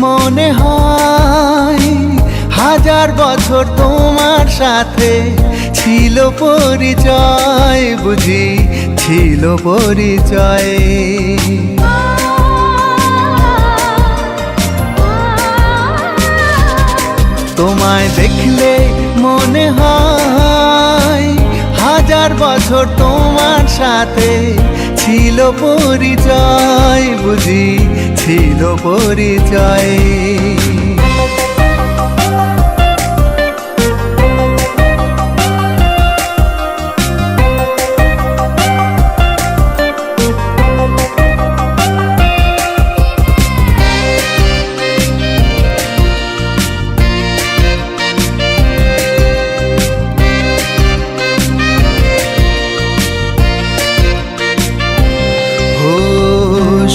মনে হয় হাজার বছর তোমার সাথে ছিল পরিচয়, বুঝি ছিল পরিচয়। তোমায় দেখলে মনে হয় হাজার বছর তোমার সাথে ছিল পরিচয়, বুঝি ছিল পরিচয়।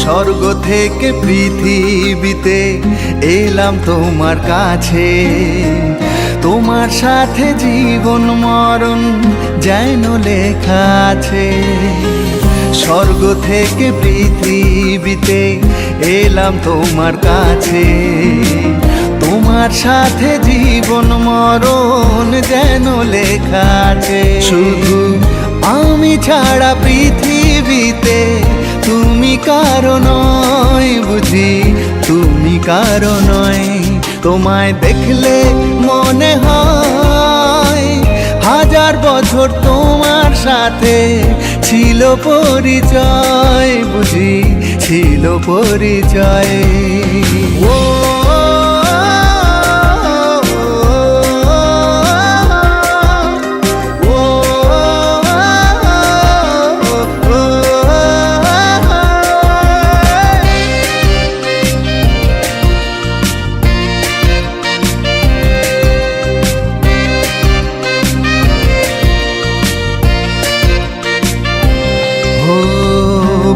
স্বর্গ থেকে পৃথিবীতে এলাম তোমার কাছে, তোমার সাথে জীবন মরণ যেন লেখা আছে। স্বর্গ থেকে পৃথিবীতে এলাম তোমার কাছে, তোমার সাথে জীবন মরণ যেন লেখা আছে। শুধু আমি ছাড়া পৃথিবীতে তুমি কারো নয়, বুঝি তুমি কারো নয়। তোমায় দেখলে মনে হয় হাজার বছর তোমার সাথে ছিল পরিচয়, বুঝি ছিল পরিচয়। ও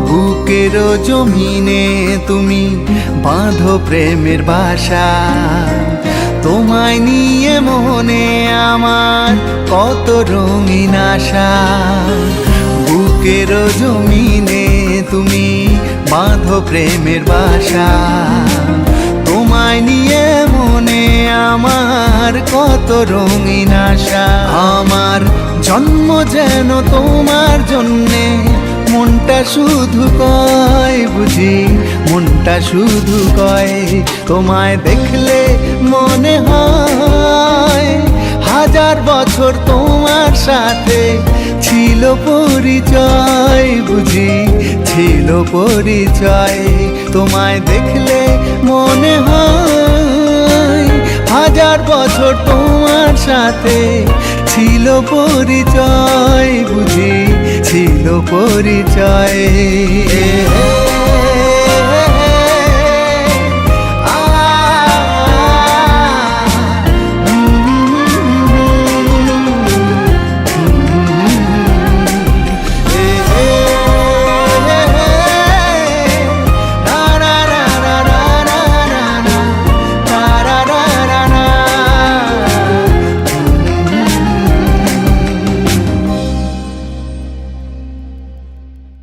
বুকের জমিনে তুমি বাঁধো প্রেমের বাসা, তোমায় নিয়ে মনে আমার কত রঙিন আশা। বুকের জমিনে তুমি বাঁধো প্রেমের বাসা, তোমায় নিয়ে মনে আমার কত রঙিন আশা। আমার জন্ম যেন তোমার জন্যে, মনটা শুধু কয়, বুঝি মনটা শুধু কয়। তোমায় দেখলে মনে হয় হাজার বছর তোমার সাথে ছিল পরিচয়, বুঝি ছিল পরিচয়। তোমায় দেখলে মনে হয় হাজার বছর তোমার সাথে ছিল পরিচয়, বুঝি ছিল পরিচয়।